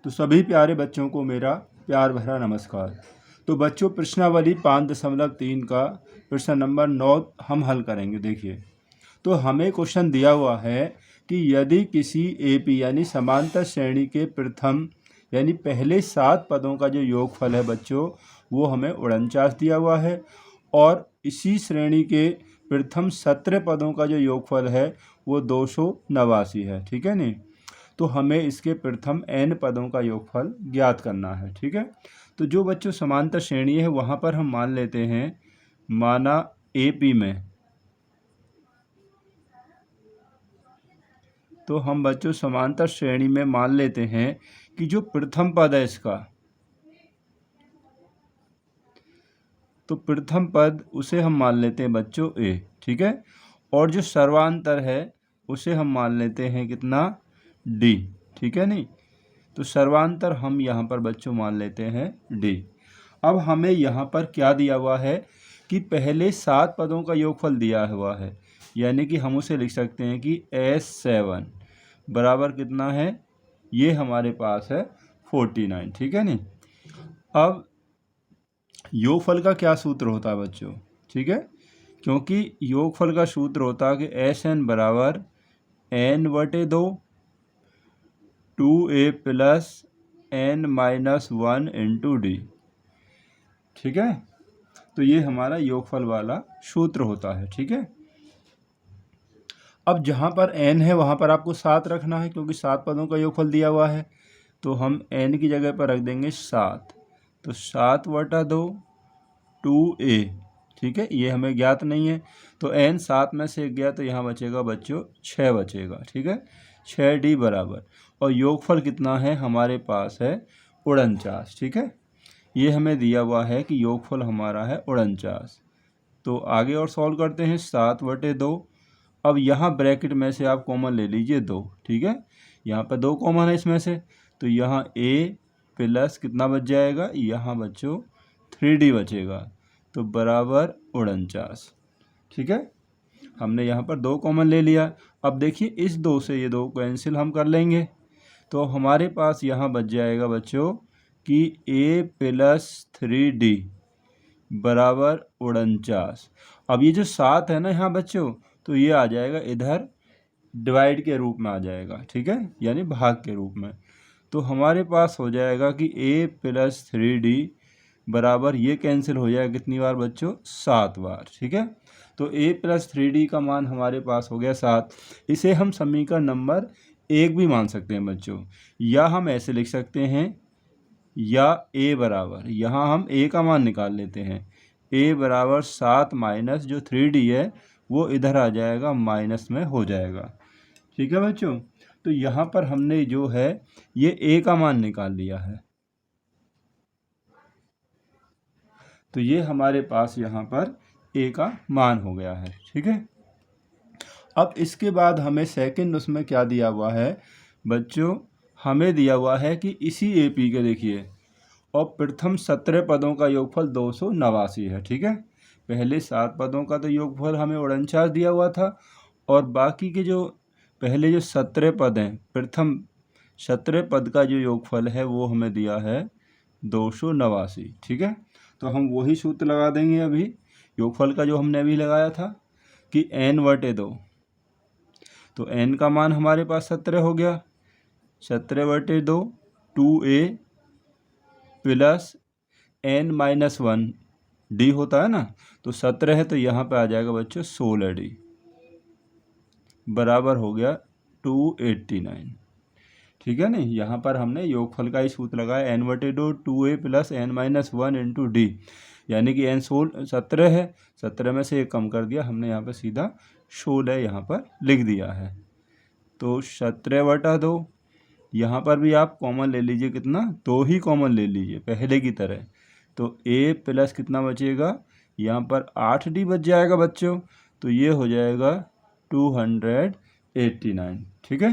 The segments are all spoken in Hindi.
तो सभी प्यारे बच्चों को मेरा प्यार भरा नमस्कार। तो बच्चों, प्रश्नावली 5.3 का प्रश्न नंबर 9 हम हल करेंगे। देखिए, तो हमें क्वेश्चन दिया हुआ है कि यदि किसी एपी यानी समांतर श्रेणी के प्रथम यानी पहले 7 पदों का जो योगफल है बच्चों, वो हमें 49 दिया हुआ है, और इसी श्रेणी के प्रथम 17 पदों का जो योगफल है वो 289 है। ठीक है नहीं? तो हमें इसके प्रथम n पदों का योगफल ज्ञात करना है। ठीक है, तो जो बच्चों समांतर श्रेणी है वहाँ पर हम मान लेते हैं, माना AP में, तो हम बच्चों समांतर श्रेणी में मान लेते हैं कि जो प्रथम पद है इसका, तो प्रथम पद उसे हम मान लेते हैं बच्चों A। ठीक है, और जो सर्वांतर है उसे हम मान लेते हैं कितना, D। ठीक है नहीं? तो सर्वांतर हम यहाँ पर बच्चों मान लेते हैं D। अब हमें यहाँ पर क्या दिया हुआ है कि पहले 7 पदों का योगफल दिया हुआ है, यानी कि हम उसे लिख सकते हैं कि S7 बराबर कितना है, ये हमारे पास है 49। ठीक है नहीं? अब योगफल का क्या सूत्र होता है बच्चों? ठीक है, क्योंकि योगफल का सूत्र होता है कि SN बराबर n/2 2a plus n-1 into D। ठीक है, तो ये हमारा योगफल वाला सूत्र होता है। ठीक है, अब जहाँ पर n है वहाँ पर आपको 7 रखना है, क्योंकि 7 पदों का योगफल दिया हुआ है, तो हम n की जगह पर रख देंगे 7। तो 7/2 2a। ठीक है, ये हमें ज्ञात नहीं है, तो n 7 में से गया तो यहाँ बचेगा बच्चों 6 बचेगा। ठीक है, 6D बराबर, और योगफल कितना है हमारे पास है 49। ठीक है, ये हमें दिया हुआ है कि योगफल हमारा है 49। तो आगे और सॉल्व करते हैं। 7/2, अब यहाँ ब्रैकेट में से आप कॉमन ले लीजिए 2। ठीक है, यहाँ पर 2 कॉमन है इसमें से, तो यहाँ a प्लस कितना बच जाएगा, यहाँ बच्चों 3D बचेगा, तो बराबर 49। ठीक है, हमने यहाँ पर 2 कॉमन ले लिया। अब देखिए, इस 2 से ये 2 कैंसिल हम कर लेंगे, तो हमारे पास यहाँ बच जाएगा बच्चों कि a प्लस 3D बराबर 49। अब ये जो 7 है ना यहाँ बच्चों, तो ये आ जाएगा इधर डिवाइड के रूप में आ जाएगा। ठीक है, यानी भाग के रूप में, तो हमारे पास हो जाएगा कि a प्लस 3D बराबर, ये कैंसिल हो जाएगा कितनी बार बच्चों, 7 बार। ठीक है, तो a प्लस 3D का मान हमारे पास हो गया 7। इसे हम समीकरण नंबर 1 भी मान सकते हैं बच्चों, या हम ऐसे लिख सकते हैं, या a बराबर, यहाँ हम a का मान निकाल लेते हैं, a बराबर 7 माइनस जो 3D है वो इधर आ जाएगा, माइनस में हो जाएगा। ठीक है बच्चों, तो यहाँ पर हमने जो है ये a का मान निकाल लिया है, तो ये हमारे पास यहाँ पर a का मान हो गया है। ठीक है, अब इसके बाद हमें सेकंड उसमें क्या दिया हुआ है बच्चों, हमें दिया हुआ है कि इसी AP के देखिए, और प्रथम 17 पदों का योगफल 289 है। ठीक है, पहले 7 पदों का तो योगफल हमें 49 दिया हुआ था, और बाकी के जो पहले जो 17 पद हैं, प्रथम 17 पद का जो योगफल है वो हमें दिया है 289। ठीक है, तो हम वही सूत्र लगा देंगे अभी योगफल का जो हमने अभी लगाया था कि n/2, तो n का मान हमारे पास 17 हो गया, 17/2 2a प्लस n-1 D होता है ना, तो 17 है तो यहाँ पे आ जाएगा बच्चों 16D बराबर हो गया 289। ठीक है नहीं, यहाँ पर हमने योगफल का ही सूत्र लगाया, n/2 2a plus n-1 into D, यानी कि n 17 है, 17 में से 1 कम कर दिया हमने, यहाँ पर सीधा 16 यहाँ पर लिख दिया है। तो 17/2, यहाँ पर भी आप कॉमन ले लीजिए, कितना, 2 ही कॉमन ले लीजिए पहले की तरह, तो a प्लस कितना बचेगा, यहाँ पर 8D बच जाएगा बच्चों, तो ये हो जाएगा 289। ठीक है,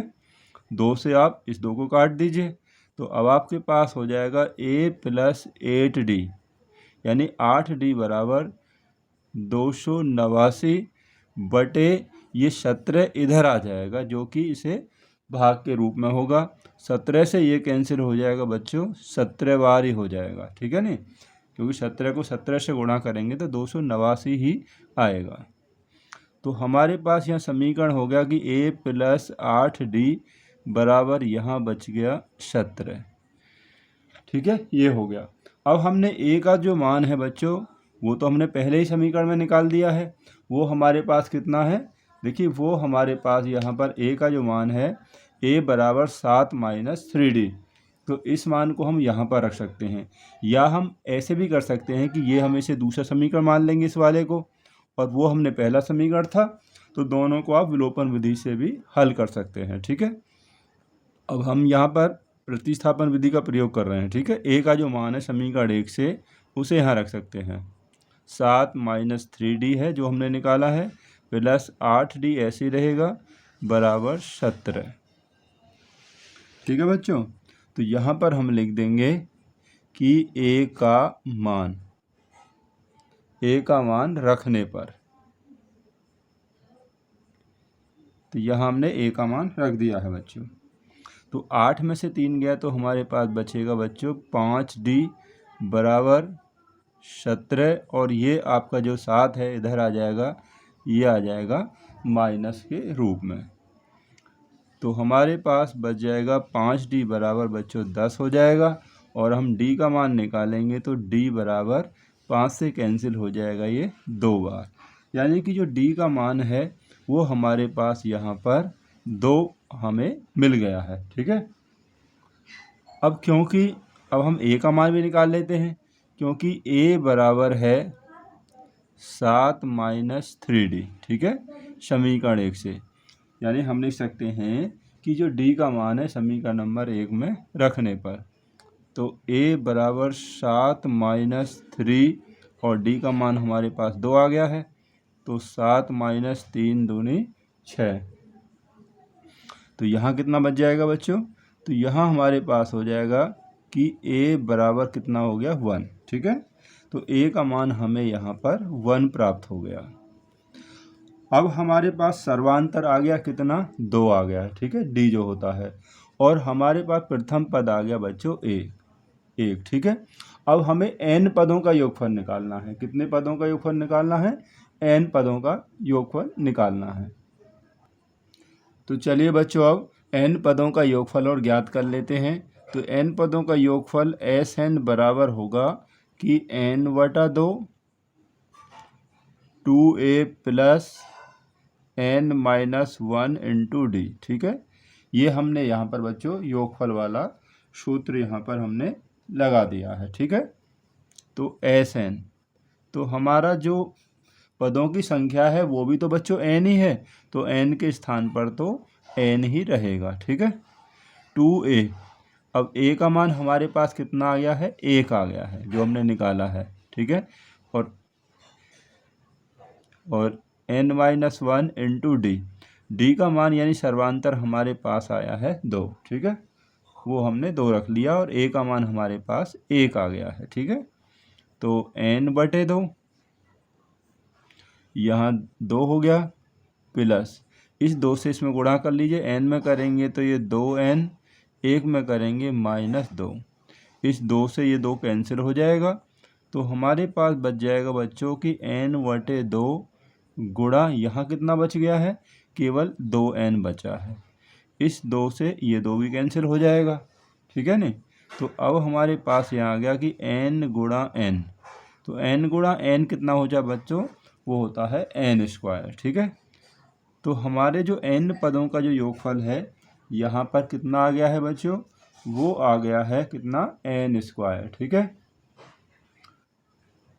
2 से आप इस 2 को काट दीजिए, तो अब आपके पास हो जाएगा a प्लस 8D, यानी 8D बराबर 289 बटे ये 17 इधर आ जाएगा, जो कि इसे भाग के रूप में होगा, 17 से ये कैंसिल हो जाएगा बच्चों, 17 बार ही हो जाएगा, ठीक है नहीं, क्योंकि 17 को 17 से गुणा करेंगे तो 289 ही आएगा। तो हमारे पास यहाँ समीकरण हो गया कि a + 8d बराबर यहाँ बच गया 17, ठीक है, ये हो गया। अब हमने a का जो मान है बच्चों वो तो हमने पहले ही समीकरण में निकाल दिया है, वो हमारे पास कितना है, देखिए वो हमारे पास यहाँ पर a का जो मान है a बराबर 7 - 3d, तो इस मान को हम यहाँ पर रख सकते हैं, या हम ऐसे भी कर सकते हैं कि ये हम इसे दूसरा समीकरण मान लेंगे इस वाले को, और वो हमने पहला समीकरण था, तो दोनों को आप विलोपन विधि से भी हल कर सकते हैं, ठीक है। अब हम यहाँ पर प्रतिस्थापन विधि का प्रयोग कर रहे हैं, ठीक है। a का जो मान है समीकरण 1 से उसे यहाँ रख सकते हैं, 7 - 3d है जो हमने निकाला है, प्लस 8d ऐसे ही रहेगा बराबर 17, ठीक है बच्चों। तो यहाँ पर हम लिख देंगे कि a का मान रखने पर, तो यहाँ हमने a का मान रख दिया है बच्चों। तो 8 में से 3 गया तो हमारे पास बचेगा बच्चों 5d बराबर 17, और ये आपका जो 7 है इधर आ जाएगा, ये आ जाएगा माइनस के रूप में, तो हमारे पास बच जाएगा 5d बराबर बच्चों 10 हो जाएगा, और हम d का मान निकालेंगे तो d बराबर 5 से कैंसिल हो जाएगा ये 2 बार, यानी कि जो d का मान है वो हमारे पास यहाँ पर 2 हमें मिल गया है, ठीक है। अब क्योंकि अब हम a का मान भी निकाल लेते हैं, क्योंकि a बराबर है 7 - 3d, ठीक है, समीकरण 1 से, यानी हम लिख सकते हैं कि जो d का मान है समीकरण नंबर 1 में रखने पर, तो a बराबर 7 - 3 और d का मान हमारे पास 2 आ गया है, तो 7 - 3 दूनी 6, तो यहाँ कितना बच जाएगा बच्चों, तो यहाँ हमारे पास हो जाएगा कि a बराबर कितना हो गया 1, ठीक है। तो a का मान हमें यहाँ पर 1 प्राप्त हो गया। अब हमारे पास सर्वांतर आ गया कितना, 2 आ गया, ठीक है, d जो होता है, और हमारे पास प्रथम पद आ गया बच्चों a 1, ठीक है। अब हमें n पदों का योगफल निकालना है, कितने पदों का योगफल निकालना है, n पदों का योगफल निकालना है। तो चलिए बच्चों अब n पदों का योगफल और ज्ञात कर लेते हैं। तो n पदों का योगफल Sn बराबर होगा कि n/2 2a plus n - 1 × d, ठीक है। ये हमने यहाँ पर बच्चों योगफल वाला सूत्र यहाँ पर हमने लगा दिया है, ठीक है। तो Sn, तो हमारा जो पदों की संख्या है वो भी तो बच्चों n ही है, तो n के स्थान पर तो n ही रहेगा, ठीक है। 2a, अब a का मान हमारे पास कितना आ गया है, 1 आ गया है जो हमने निकाला है, ठीक है, और n - 1 × d, d का मान यानी सर्वांतर हमारे पास आया है 2, ठीक है, वो हमने 2 रख लिया, और a का मान हमारे पास 1 आ गया है, ठीक है। तो n/2 यहाँ 2 हो गया, प्लस इस 2 से इसमें गुणा कर लीजिए, n में करेंगे तो ये 2n, 1 में करेंगे -2, इस 2 से ये 2 कैंसिल हो जाएगा, तो हमारे पास बच जाएगा बच्चों की n/2 गुणा यहाँ कितना बच गया है, केवल 2n बचा है, इस 2 से ये 2 भी कैंसिल हो जाएगा, ठीक है नहीं। तो अब हमारे पास यहाँ आ गया कि n/n, तो n/n कितना हो जाए बच्चों, वो होता है n², ठीक है। तो हमारे जो n पदों का जो योगफल है यहाँ पर कितना आ गया है बच्चों, वो आ गया है कितना, n², ठीक है।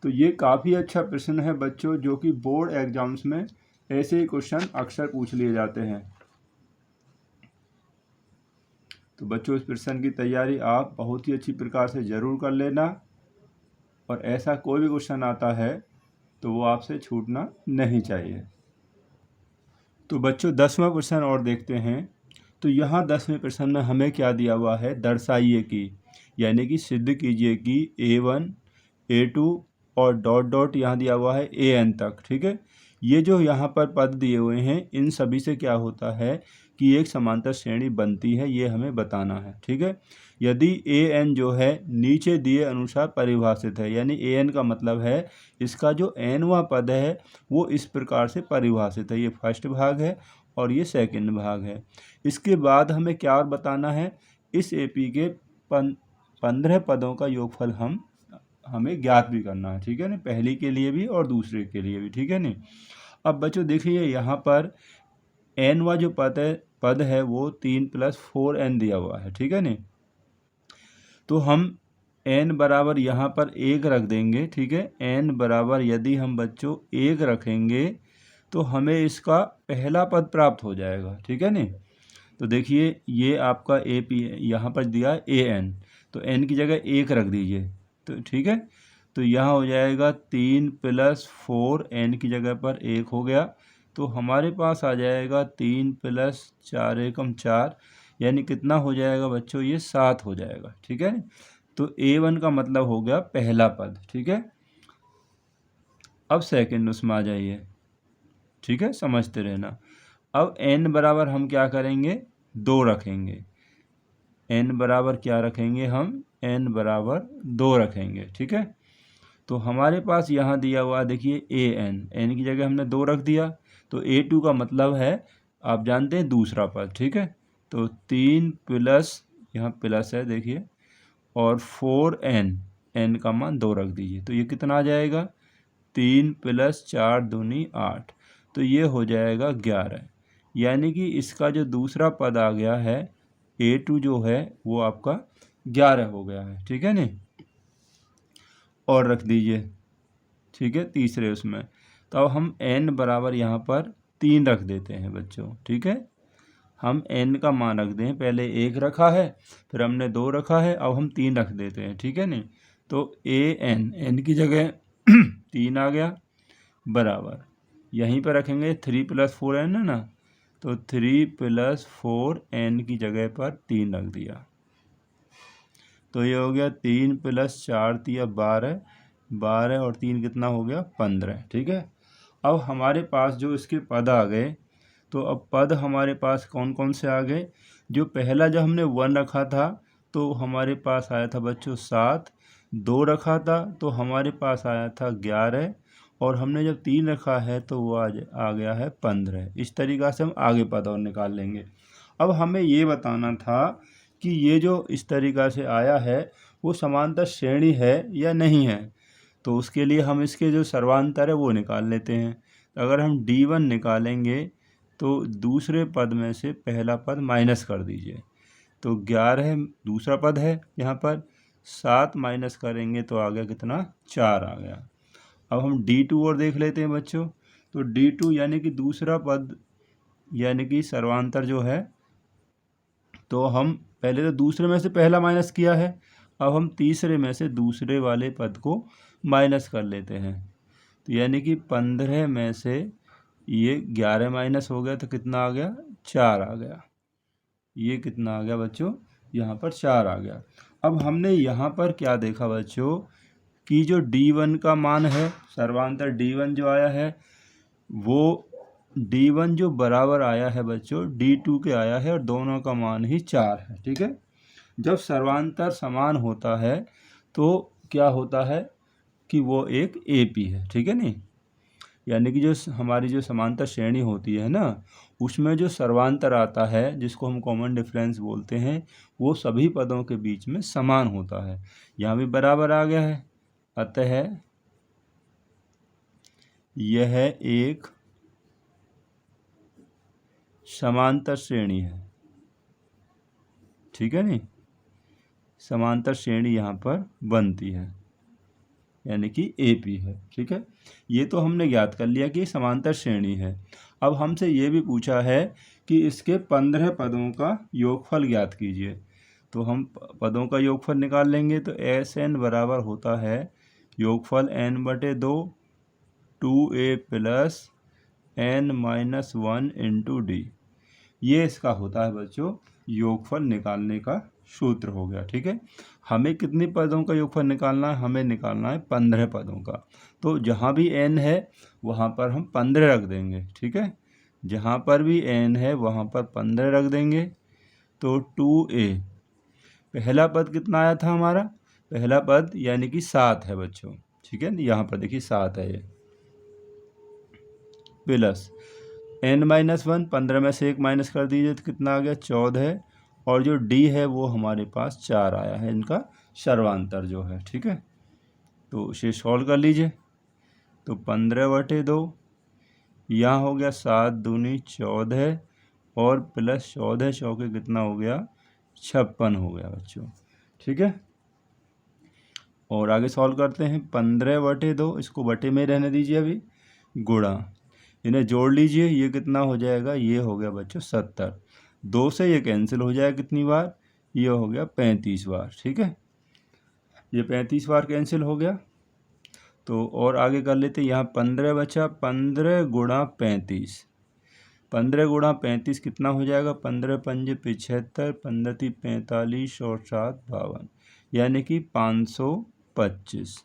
तो ये काफ़ी अच्छा प्रश्न है बच्चों, जो कि बोर्ड एग्जाम्स में ऐसे ही क्वेश्चन अक्सर पूछ लिए जाते हैं। तो बच्चों इस प्रश्न की तैयारी आप बहुत ही अच्छी प्रकार से ज़रूर कर लेना, और ऐसा कोई भी क्वेश्चन आता है तो वो आपसे छूटना नहीं चाहिए। तो बच्चों 10वां प्रश्न और देखते हैं। तो यहाँ 10वें प्रश्न में हमें क्या दिया हुआ है, दर्शाइए कि, यानी कि सिद्ध कीजिए कि a1 a2 और डॉट डॉट यहाँ दिया हुआ है an तक, ठीक है। ये जो यहाँ पर पद दिए हुए हैं इन सभी से क्या होता है कि एक समांतर श्रेणी बनती है, ये हमें बताना है। ठीक है, यदि ए एन जो है नीचे दिए अनुसार परिभाषित है, यानी ए एन का मतलब है इसका जो एनवां पद है वो इस प्रकार से परिभाषित है। ये फर्स्ट भाग है और ये सेकंड भाग है। इसके बाद हमें क्या और बताना है, इस एपी के 15 पदों का योगफल हमें ज्ञात भी करना है। ठीक है ना, पहली के लिए भी और दूसरे के लिए भी। ठीक है नहीं। अब बच्चों देखिए यहाँ पर एनवां जो पद है वो 3 + 4n दिया हुआ है। ठीक है नहीं, तो हम n बराबर यहाँ पर 1 रख देंगे। ठीक है, n बराबर यदि हम बच्चों 1 रखेंगे तो हमें इसका पहला पद प्राप्त हो जाएगा। ठीक है नहीं, तो देखिए ये आपका ए पी यहाँ पर दिया ए एन, तो n की जगह 1 रख दीजिए। तो ठीक है, तो यहाँ हो जाएगा 3 + 4, n की जगह पर 1 हो गया, तो हमारे पास आ जाएगा 3 + 4 = 4, यानी कितना हो जाएगा बच्चों, ये 7 हो जाएगा। ठीक है, तो A1 का मतलब हो गया पहला पद। ठीक है, अब सेकंड उसमें आ जाइए। ठीक है, समझते रहना। अब n बराबर हम क्या करेंगे, 2 रखेंगे। n बराबर क्या रखेंगे हम, n बराबर 2 रखेंगे। ठीक है, तो हमारे पास यहाँ दिया हुआ देखिए n की जगह हमने 2 रख दिया, तो A2 का मतलब है आप जानते हैं दूसरा पद। ठीक है, तो 3 प्लस यहाँ प्लस है देखिए, और 4n का मान 2 रख दीजिए, तो ये कितना आ जाएगा, 3 + 4 दूनी 8, तो ये हो जाएगा 11। यानी कि इसका जो दूसरा पद आ गया है A2 जो है वो आपका 11 हो गया है। ठीक है नहीं, और रख दीजिए। ठीक है, तीसरे उसमें, तो अब हम n बराबर यहाँ पर 3 रख देते हैं बच्चों। ठीक है, हम n का मान रख दें, पहले 1 रखा है, फिर हमने 2 रखा है, अब हम 3 रख देते हैं। ठीक है नहीं, तो n की जगह 3 आ गया, बराबर यहीं पर रखेंगे 3 + 4n है ना, तो 3 + 4n की जगह पर 3 रख दिया, तो ये हो गया 3 + 4 = 12, 12 और 3 कितना हो गया, 15। ठीक है, अब हमारे पास जो इसके पद आ गए, तो अब पद हमारे पास कौन कौन से आ गए, जो पहला जब हमने 1 रखा था तो हमारे पास आया था बच्चों 7, 2 रखा था तो हमारे पास आया था 11, और हमने जब 3 रखा है तो वो आ गया है 15। इस तरीक़ा से हम आगे पद और निकाल लेंगे। अब हमें ये बताना था कि ये जो इस तरीक़ा से आया है वो समांतर श्रेणी है या नहीं है, तो उसके लिए हम इसके जो सर्वांतर है वो निकाल लेते हैं। अगर हम D1 निकालेंगे तो दूसरे पद में से पहला पद माइनस कर दीजिए, तो 11 दूसरा पद है यहाँ पर, 7 माइनस करेंगे तो आ गया कितना, 4 आ गया। अब हम D2 और देख लेते हैं बच्चों, तो D2 यानी कि दूसरा पद यानी कि सर्वांतर जो है, तो हम पहले तो दूसरे में से पहला माइनस किया है, अब हम तीसरे में से दूसरे वाले पद को माइनस कर लेते हैं, तो यानी कि 15 में से ये 11 माइनस हो गया तो कितना आ गया, 4 आ गया। ये कितना आ गया बच्चों, यहाँ पर 4 आ गया। अब हमने यहाँ पर क्या देखा बच्चों कि जो D1 का मान है, सर्वांतर D1 जो आया है वो D1 जो बराबर आया है बच्चों D2 के आया है, और दोनों का मान ही 4 है। ठीक है, जब सर्वांतर समान होता है तो क्या होता है कि वो एक AP है। ठीक है नहीं, यानी कि जो हमारी जो समांतर श्रेणी होती है ना, उसमें जो सर्वांतर आता है जिसको हम कॉमन डिफरेंस बोलते हैं, वो सभी पदों के बीच में समान होता है। यहाँ भी बराबर आ गया है, अतः यह एक समांतर श्रेणी है। ठीक है नहीं, समांतर श्रेणी यहाँ पर बनती है, यानी कि AP है। ठीक है, ये तो हमने ज्ञात कर लिया कि समांतर श्रेणी है। अब हमसे ये भी पूछा है कि इसके 15 पदों का योगफल ज्ञात कीजिए, तो हम पदों का योगफल निकाल लेंगे, तो SN बराबर होता है योगफल n/2 2a + n-1 × D, ये इसका होता है बच्चों योगफल निकालने का सूत्र हो गया। ठीक है, हमें कितने पदों का योगफल निकालना है, हमें निकालना है 15 पदों का, तो जहाँ भी n है वहाँ पर हम 15 रख देंगे। ठीक है, जहाँ पर भी n है वहाँ पर 15 रख देंगे। तो 2a, पहला पद कितना आया था हमारा, पहला पद यानी कि 7 है बच्चों, ठीक है। यहाँ पर देखिए 7 है ये, प्लस n-1, 15 में से 1 माइनस कर दीजिए तो कितना आ गया 14, और जो d है वो हमारे पास 4 आया है, इनका सर्वांतर जो है, ठीक है। तो इसे सॉल्व कर लीजिए। तो 15/2, यहाँ हो गया 7 दूनी 14, और प्लस 14 चौके कितना हो गया 56 हो गया बच्चों, ठीक है। और आगे सॉल्व करते हैं। 15/2, इसको बटे में रहने दीजिए अभी, गुणा, इन्हें जोड़ लीजिए, ये कितना हो जाएगा, ये हो गया बच्चों 70। 2 से ये कैंसिल हो जाएगा कितनी बार, ये हो गया 35 बार, ठीक है। ये 35 बार कैंसिल हो गया। तो और आगे कर लेते हैं, यहाँ 15 बचा, 15 गुणा 35, 15 गुणा 35 कितना हो जाएगा, 15 पंजे 75, 15 × 45 और 7 52, यानी कि 525।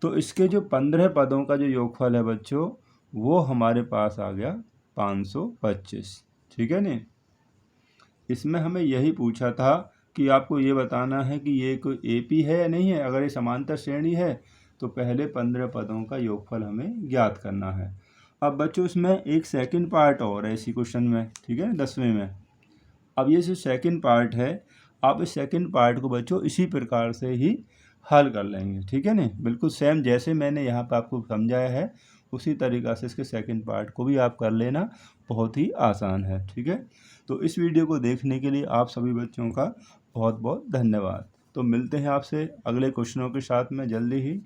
तो इसके जो 15 पदों का जो योगफल है बच्चों, वो हमारे पास आ गया 525, ठीक है नी। इसमें हमें यही पूछा था कि आपको ये बताना है कि ये कोई एपी है या नहीं है। अगर ये समांतर श्रेणी है तो पहले 15 पदों का योगफल हमें ज्ञात करना है। अब बच्चों इसमें एक सेकंड पार्ट और है इसी क्वेश्चन में, ठीक है, 10वें में। अब ये जो सेकंड पार्ट है, आप इस सेकंड पार्ट को बच्चों इसी प्रकार से ही हल कर लेंगे, ठीक है ना, बिल्कुल सेम जैसे मैंने यहाँ पर आपको समझाया है उसी तरीक़ा से इसके सेकंड पार्ट को भी आप कर लेना, बहुत ही आसान है, ठीक है। तो इस वीडियो को देखने के लिए आप सभी बच्चों का बहुत बहुत धन्यवाद। तो मिलते हैं आपसे अगले क्वेश्चनों के साथ में जल्दी ही।